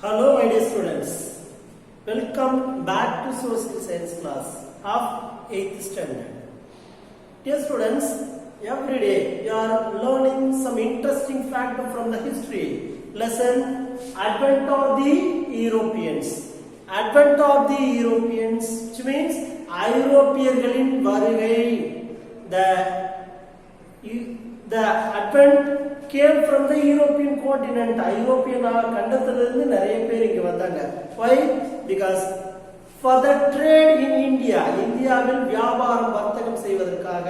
Hello my dear students, welcome back to social science class of 8th standard. Dear students, every day you are learning some interesting fact from the history lesson Advent of the Europeans. Advent of the Europeans, which means ஐரோப்பியர்களின் வருகை. The Advent came from the European continent. ஐரோப்பியன் கண்டத்திலிருந்து நிறைய பேர் இங்க வந்தாங்க. Why? Because for the trade in India, இந்தியாவில் வியாபாரம் வர்த்தகம் செய்வதற்காக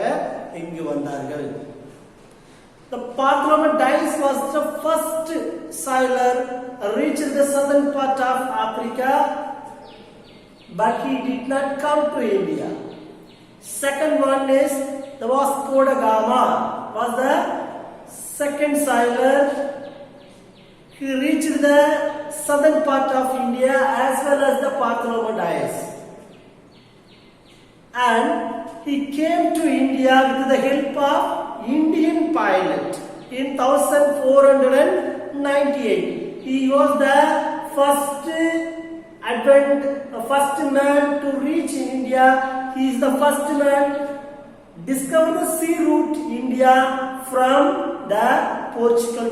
இங்கு வந்தார்கள். The Bartholomew was the first sailor reached the southern part of Africa, but he did not come to India. Second one is the Vasco da Gama was the second sailor. He reached the southern part of India as well as the Bartholomew. And he came to India with the help of Indian pilot in 1498. He was the first man to reach India. He is the first man discover the sea route India from the Portugal.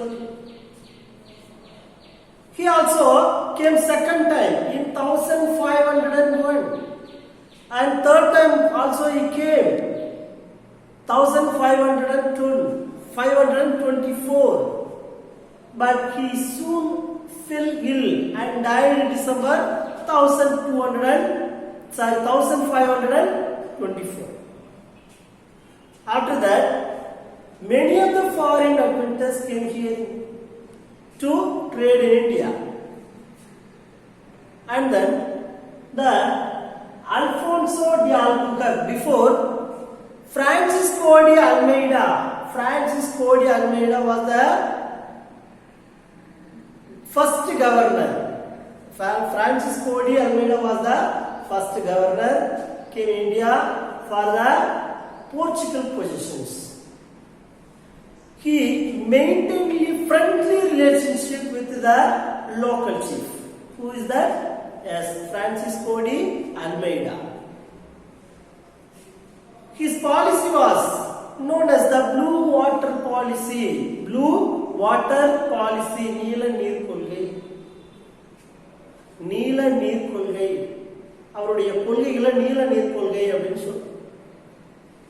He also came second time in 1501 and third time also he came 1524, but he soon fell ill and died in December 1524. After that, many of the foreign adventurers came here to trade in India. And then the Alfonso de Albuquerque, before Francisco de Almeida was the first governor. Francisco de Almeida was the first governor, came in India for the Portugal possessions. He maintained a friendly relationship with the local chief. Who is that? Yes, Francisco de Almeida. His policy was known as the Blue Water Policy. Blue Water Policy, நீல நீர் கொள்கை. நீல நீர் கொள்கை. அவருடைய கொள்கைகளை நீல நீர் கொள்கை அப்படின்னு சொல்றாங்க.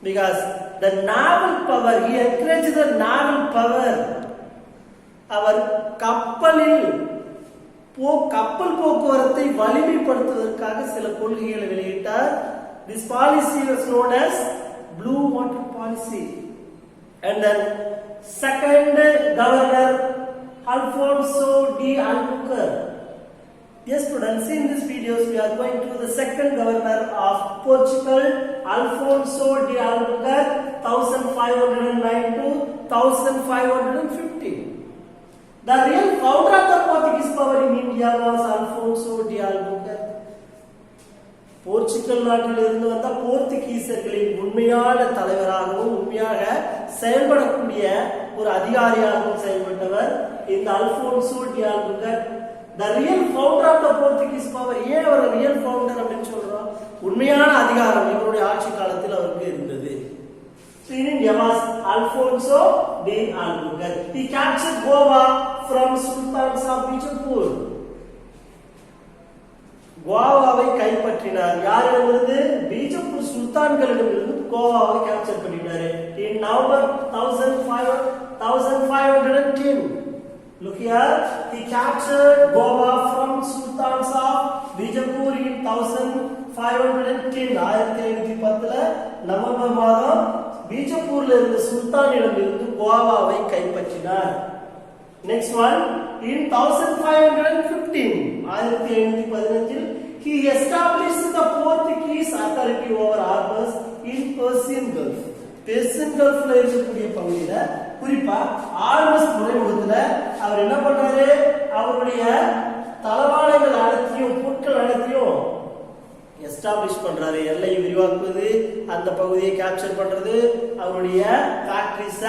Because the naval power, he encouraged the naval power. அவர் கப்பல் போக்குவரத்தை வலிமைப்படுத்துவதற்காக சில கொள்கைகளை வெளியிட்டார். This policy was known as Blue Water Policy. And then second governor Alfonso de Albuquerque. Yes students, in this videos we are going to the second governor of Portugal, Alfonso de Albuquerque, 1509 to 1515. The real founder of the Portuguese power in India was Alfonso de Albuquerque. Portugal நாட்டில் இருந்து வந்த போர்த்துகீசர்களின் உண்மையான தலைவராகவும் உண்மையாக செயல்படக்கூடிய ஒரு அதிகாரியாகவும் செயல்பட்டவர் இந்த Alfonso de Albuquerque. The real founder of the Portuguese power. ஏன் அவர் real founder அப்படின்னு சொல்றோம்? உண்மையான அதிகாரம் இவருடைய ஆட்சி காலத்தில் அவருக்கு இருந்தது. So in India was Alfonso de Albuquerque. He captured Goa from Sultans of Bijapur. கோவாவை கைப்பற்றினார். யாரிடமிருந்து? பீஜப்பூர் சுல்தான்களிடமிருந்து கோவாவை கேப்சர் பண்ணினார். In November 1510. Look here, he captured Goa from Sultans of Bijapur in 1510. 1510 November மாதம் பீஜப்பூர்ல இருந்த சுல்தானிடமிருந்து கோவாவை கைப்பற்றினார். Next one, in 1515, 1515, he established the Portuguese authority over harbors in Persian Gulf. Persian Gulfல இருக்கக்கூடிய பகுதியில குறிப்பா Hormuz துறைமுகத்துல அவர் என்ன பண்ணாரு? அவருடைய தளவாடங்கள் அனைத்தையும் பொருட்கள் அனைத்தையும் எஸ்டாப்ளிஷ் பண்றாரு. எல்லையை விரிவாக்குவது, அந்த பகுதியை கேப்சர் பண்றது, அவருடைய ஃபேக்டரிஸ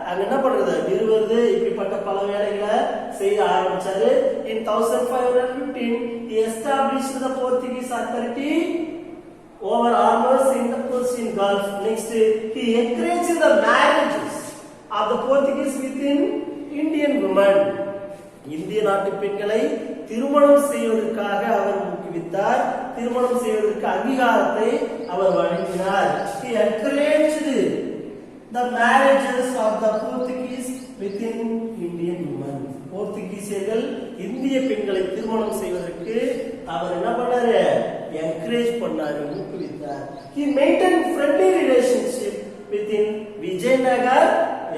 அங்க என்ன பண்றது, நிறுவுறது, இப்படிப்பட்ட பல வேலைகளை செய்ய ஆரம்பிச்சாரு. In 1515 he established the Portuguese authority over armors in the Persian Gulf. Next, he encouraged the marriages of the Portuguese within Indian women. இந்திய நாட்டு பெண்களை திருமணம் செய்வதற்காக அவர் ஊக்குவித்தார். திருமணம் செய்வதற்கு அங்கீகாரத்தை அவர் வழங்கினார். He encouraged the marriages of the Portuguese within Indian women. போர்த்துகீசியர்கள் இந்திய பெண்களை திருமணம் செய்வதற்கு அவர் என்ன பண்ணாரு, என்கரேஜ் பண்ணாரு, ஊக்குவித்தார். He maintained friendly relationship within Vijayanagar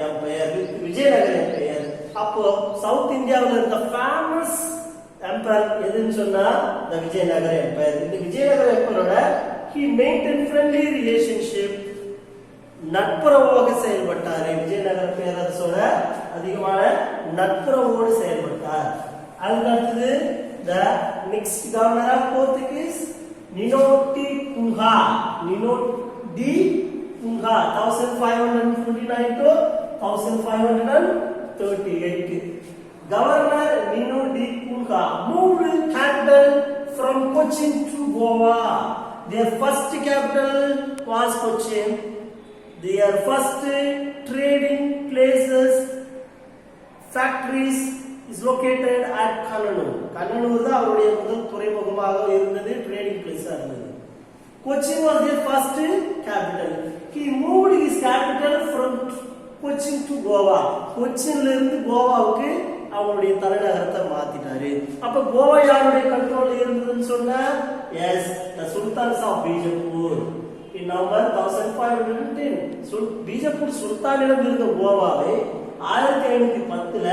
empire, Vijayanagar empire. அப்போ சவுத் இந்தியாவில் இருந்த ஃபேமஸ் எம்பையர் எதுன்னு சொன்னா the விஜயநகர் எம்பையர். இந்த Vijayanagar எம்பையரோட he maintained friendly relationship, நட்புறவோடு செயல்பட்டார். விஜயநகர பேரரசோட அதிகமான நட்புறவோடு செயல்பட்டார். அடுத்தது the next governor of Portuguese Nino de Cunha. Nino de Cunha 1529 to 1538. Governor Nino de Cunha moved capital from Cochin to Goa. Their first capital was Cochin. Their first trading places, factories is located at Kannur. Kannur தான் அவருடைய முதல் துறைமுகமாக இருந்தது, trading பிளேஸா இருந்தது. Cochin was their first capital. He moved his capital from Cochin to Goa. கொச்சின்ல இருந்து கோவாவுக்கு அவருடைய தலைநகரத்தை மாத்திட்டாரு. அப்ப கோவா யாருடைய கண்ட்ரோல்ல இருந்ததுன்னு சொன்னா, yes, the sultans of Bijapur. In November 1510 Bijapur சுல்தானிடம் இருந்த கோவாவை 1510ல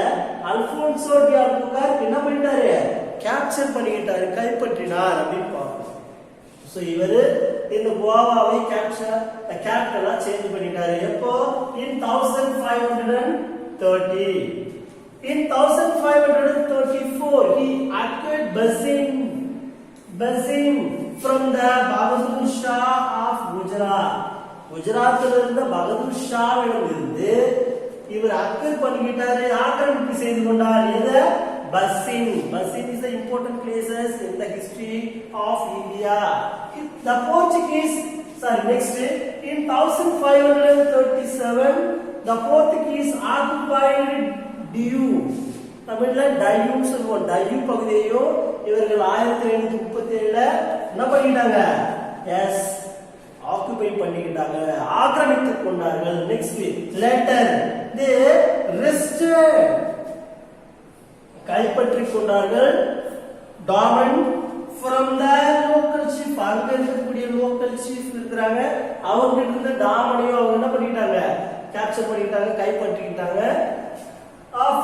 அல்போன்சோ டி அல்புகார் என்ன பண்ணிட்டாரு, கேப்சர் பண்ணிட்டாரு, கைப்பற்றினார் அப்படின்னு பார்ப்போம். சோ இவரு இந்த கோவாவை கேபிட்டலா சேஞ்ச் பண்ணிட்டாரு. எப்போ? in 1530. In 1534 he acquired Bazin from the Bahadur Shah of Gujarat. குஜராத்ல இருந்த பகதூர் ஷாவிடம் இருந்து இவர் அக்வயர் பண்ணிட்டாரு, ஆக்கிரமிப்பு செய்து கொண்டார். எது? Basin. Basin is the important places in the history of India. The Portuguese, next in 1537 the Portuguese occupied Diu. தமிழ்ல டையூன்னு சொல்லுவோம். டையூ பகுதியையும் இவர்கள் 1537ல என்ன பண்ணிட்டாங்க, எஸ், ஆக்குபை பண்ணிக்கிட்டாங்க, ஆக்கிரமித்துக் கொண்டார்கள். நெக்ஸ்ட் லேட்டர் தே ரெஸ்டட், கைப்பற்றிக் கொண்டார்கள். Daman from the local chief, அங்க இருக்கக்கூடிய லோக்கல் சீஃப் இருக்கிறாங்க, அவங்க இருந்த டாமனையும் அவங்க என்ன பண்ணிட்டாங்க, கேப்சர் பண்ணிட்டாங்க, கைப்பற்றிக்கிட்டாங்க. of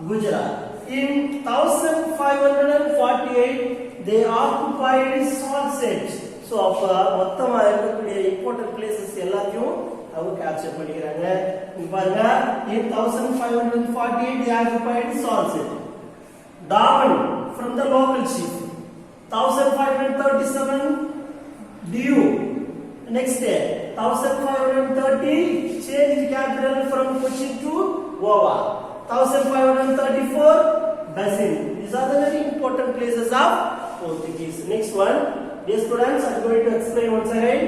Gujarat. In 1548 they occupied Salsette. So அப்ப மொத்தமா இருக்கக்கூடிய இம்பார்ட்டன்ட் பிளேसेस எல்லாத்தையும் அவங்க கேப்சர் பண்ணிக்கிறாங்க. இங்க பாருங்க, in 1548 they occupied Salsette. Daman from the local chief. 1537 Diu. Next day 1530 changed capital from Cochin to Goa. 1534 Basin. These are the very important places of Portuguese. Next one, dear students, I am going to explain once again.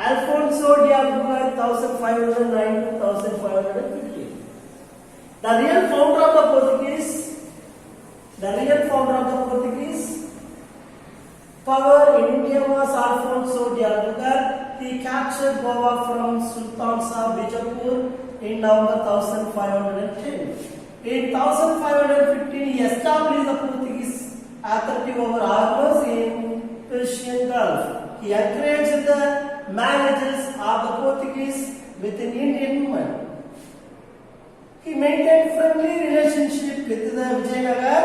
Alfonso de Albuquerque 1509 to 1515. The real founder of the Portuguese power in India was Alfonso de Albuquerque. He captured Goa from Sultans of Bijapur in November 1510. In 1515 he established the Portuguese authority over harbors in Persian Gulf. He encouraged the marriages of the Portuguese with an Indian woman. He maintained friendly relationship with the Vijayanagar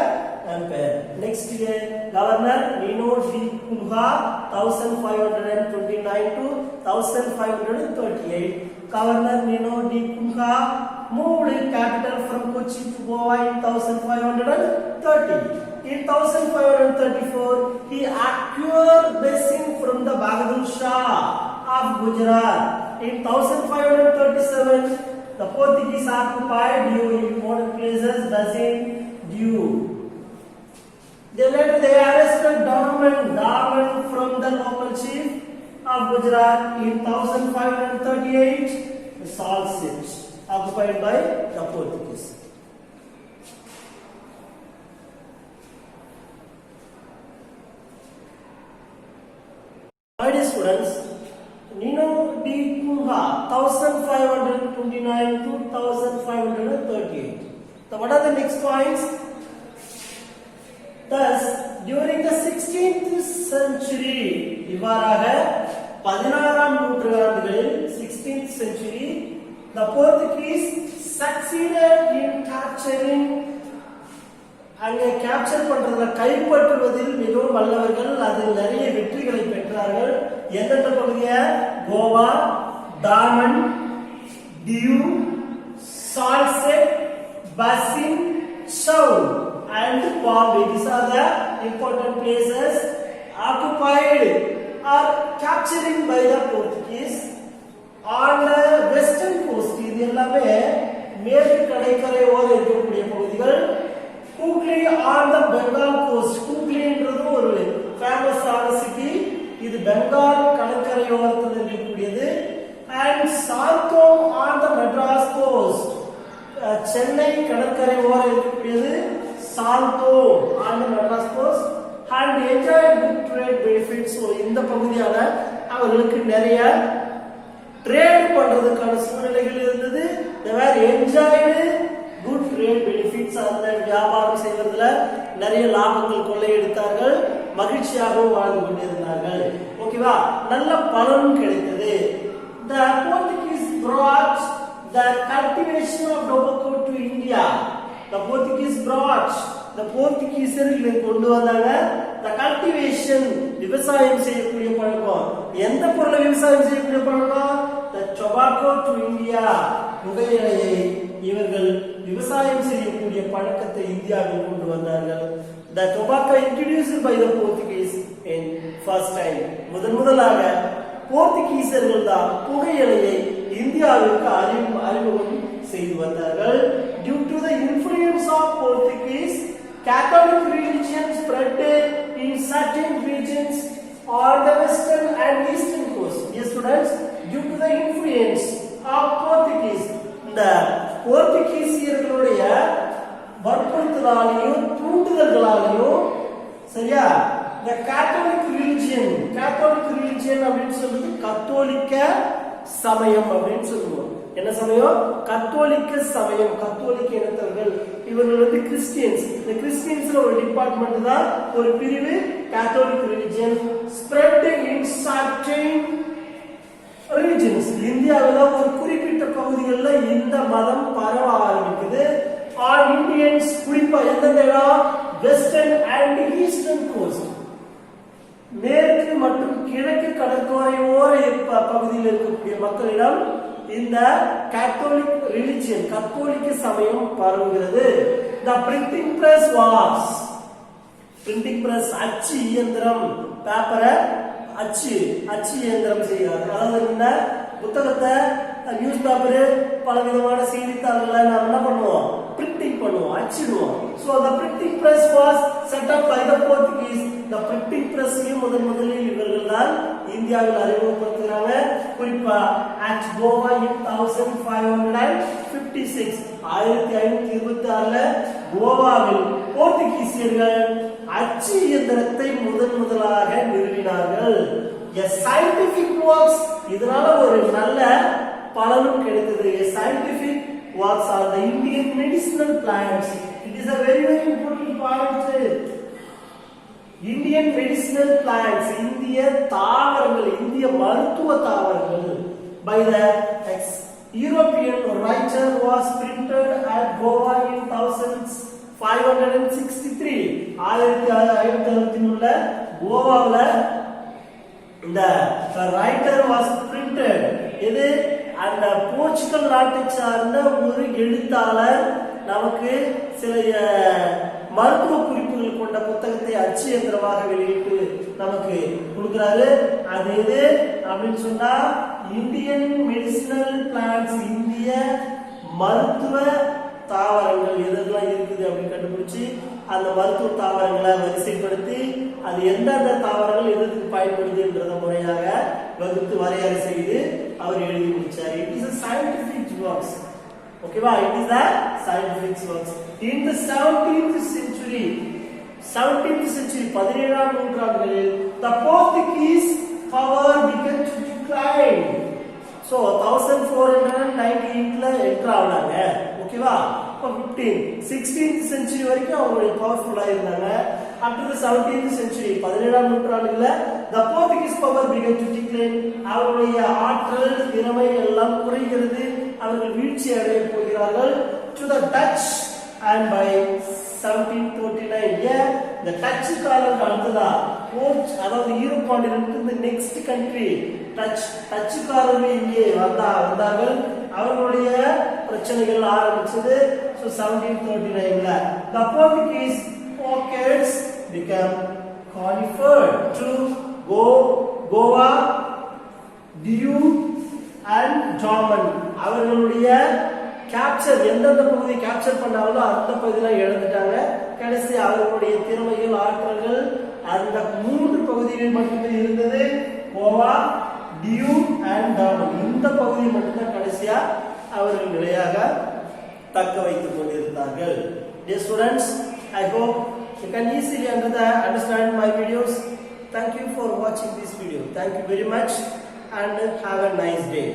Empire. Next year, Governor Nino de Cunha 1529 to 1538. Governor Nino de Cunha moved capital from Cochin to Goa in 1530. In 1534, he acquired blessing from the Bahadur Shah of Gujarat. In 1537, the Portuguese occupied during important places Basin Dew. They arrested Darman from the local chief of Gujarat. In 1538, the Salt City occupied by the Portuguese. My dear students, Nino D. Kunha, 1529 to 1538. So what are the next points? Thus, during the 16th century, இவ்வாறாக 16ஆம் நூற்றாண்டுகளில் 16th century, the Portuguese succeeded in capturing அங்கே capture பண்றதுல கைப்பற்றுவதில் மிகவும் வல்லவர்கள். அதில் நிறைய வெற்றிகளை பெற்றார்கள். எந்தெந்த பகுதிய? Goa, Daman, Diu, Salsette, Bassein, Chaul and Bombay. These are the important places occupied or capturing by the Portuguese on the western coast. இது எல்லாமே மேற்கு கடற்கரை ஓரம் இருக்கக்கூடிய பகுதிகள். Kukli on the Bengal coast. Kukli என்றது ஒரு ஃபேமஸ் ஆன சிட்டி. இது பெங்கால் கடற்கரை ஓரத்தில் இருக்கக்கூடியது. And Santom on the Madras coast. Chennai கடற்கரை ஓரம் இருக்கக்கூடியது Santo on the Madras coast and enjoyed good trade benefits. So இந்த பகுதியால அவர்களுக்கு நிறைய ட்ரேட் பண்றதுக்கான சூழ்நிலைகள் இருந்தது. They were enjoyed good trade benefits. அந்த வியாபாரம் செய்வதில் நிறைய லாபங்கள் கொள்ளையெடுத்தார்கள். மகிழ்ச்சியாகவும் வாழ்ந்து கொண்டிருந்தார்கள். ஓகேவா? நல்ல பலனும் கிடைத்தது. The Portuguese brought the cultivation of tobacco to India. The Portuguese brought, the போர்த்துகீசர்கள் கொண்டு வந்தாங்க the cultivation, விவசாயம் செய்யக்கூடிய பழக்கம். எந்த பொருளை விவசாயம் செய்யக்கூடிய பழக்கம்? The tobacco to India. புகையிலையை இவர்கள் விவசாயம் செய்யக்கூடிய பழக்கத்தை இந்தியாவில் கொண்டு வந்தார்கள். The tobacco introduced by the Portuguese in first time. முதலாக போர்த்துகீசர்கள் தான் புகையிலையை இந்தியாவிற்கு அறிமுகம் செய்து வந்தார்கள். Due to the influence of Portuguese, Catholic religion spread in certain regions on the western and eastern coast. Yes, students, due to the influence of Portuguese, இந்த போர்த்துகீசியர்களுடைய வற்புறுத்தலாலேயும் தூண்டுதல்களாலேயும், சரியா, the Catholic religion அப்படின்னு சொல்றது கத்தோலிக்க சமயம் அப்படின்னு சொல்லுவோம். என்ன சமயம்? கத்தோலிக்க சமயம். கத்தோலிக்க இனத்தவர்கள் இவர்கள் வந்து கிறிஸ்டியன்ஸ். இந்த கிறிஸ்டியன்ஸ்ல ஒரு டிபார்ட்மெண்ட் தான், ஒரு பிரிவு Catholic religion. Spread in certain religions. இந்தியாவில் ஒரு குறிப்பிட்ட பகுதிகளில் இந்த மதம் பரவ ஆரம்பிக்குது. ஆல் இந்தியன்ஸ் குறிப்பா எந்தெந்த இடம்? வெஸ்டர்ன் அண்ட் ஈஸ்டர்ன் கோஸ்ட், மேற்கு மற்றும் கிழக்கு கடற்கரையோர பகுதியில் இருக்கக்கூடிய மக்களிடம் இந்த கேத்தோலிக் ரிலிஜியன் கத்தோலிக்க சமயம் பரவுகிறது. The printing press was, printing press அச்சு இயந்திரம், பேப்பரை அச்சு இயந்திரம் செய்யாது. அதாவது இந்த புத்தகத்தை, நியூஸ் பேப்பரு, பல விதமான செய்தித்தாள்களை நாம் என்ன பண்ணுவோம்? பிரிண்டிங் பண்ணுவோம், அச்சிடுவோம். So the printing press was set up by the Portuguese. The printing press முதலில் இவர்கள் தான் இந்தியாவில் அறிமுகப்படுத்துகிறாங்க. குறிப்பா at Goa in 1556, 1526 கோவாவில் போர்த்துகீசியர்கள் அச்சு இயந்திரத்தை முதலாக நிறுவினார்கள். A scientific works, இதனால ஒரு நல்ல பலனும் கிடைத்தது. A scientific works are the Indian medicinal plants. It is a very important point. Indian medicinal plants, இந்திய தாவரங்கள், இந்திய மருத்துவ தாவரங்கள் by the European writer was printed at Goa in 1563. 1563 கோவாவில் இந்த ரைட்டர் வாஸ் பிரிண்டட். இது அந்த போர்ச்சுகல் நாட்டை சார்ந்த ஒரு எழுத்தாளர் நமக்கு சில மருத்துவ குறிப்புகள் கொண்ட புத்தகத்தை அச்சு எந்திரமாக வெளியிட்டு நமக்கு கொடுக்கிறாரு. அது எது அப்படின்னு சொன்னா இந்தியன் மெடிசினல் பிளான்ட்ஸ், இந்திய மருத்துவ தாவரங்கள் எதெல்லாம் இருக்குது அப்படின்னு கண்டுபிடிச்சு அந்த மருத்துவ தாவரங்களை வரிசைப்படுத்தி அது எந்தெந்த தாவரங்கள் எதற்கு பயன்படுது என்றத முறையாக வகுத்து வரையறை செய்து அவர் எழுதி முடிச்சார். It is a scientific works. ஓகேவா? It is a scientific works. In the 17th century 17ஆம் நூற்றாண்டில் the Portuguese power began to decline. So 1498ல என்டர் ஆனாங்க. ஓகேவா? அப்ப 16th century வரைக்கும் அவங்க பவர்ஃபுல்லா இருந்தாங்க. After the 17th century 17ஆம் நூற்றாண்டுல the Portuguese power began to decline. அவருடைய ஆற்றல் திறமை எல்லாம் குறைகிறது. அவர்கள் வீழ்ச்சி அடைய போகிறார்கள். To the Dutch and by 1739 the Dutch காலம் அடுத்ததா அதாவது யூரோப் காண்டினென்ட் இந்த நெக்ஸ்ட் கண்ட்ரி டச்சுக்காரர்கள் இங்கே வந்தார்கள். அவர்களுடைய பிரச்சனைகள் ஆரம்பிச்சது. So 1739ல the Portuguese pockets became conferred to Goa, Diu and Daman. அவர்களுடைய கேப்சர் எந்தெந்த பகுதியை கேப்சர் பண்ணாங்களோ அந்த பகுதியெல்லாம் இழந்துட்டாங்க. கடைசி அவர்களுடைய திறமைகள் ஆற்றல்கள் அந்த 3 பகுதிகளில் மட்டுமே இருந்தது. கோவா, டியூ அண்ட் டாமன் இந்த பகுதி மட்டும்தான் கடைசியா அவர்கள் நிலையாக தக்க வைத்துக் கொண்டிருந்தார்கள். Dear students, I hope you can easily understand my videos. Thank you for watching this video. Thank you very much and have a nice day.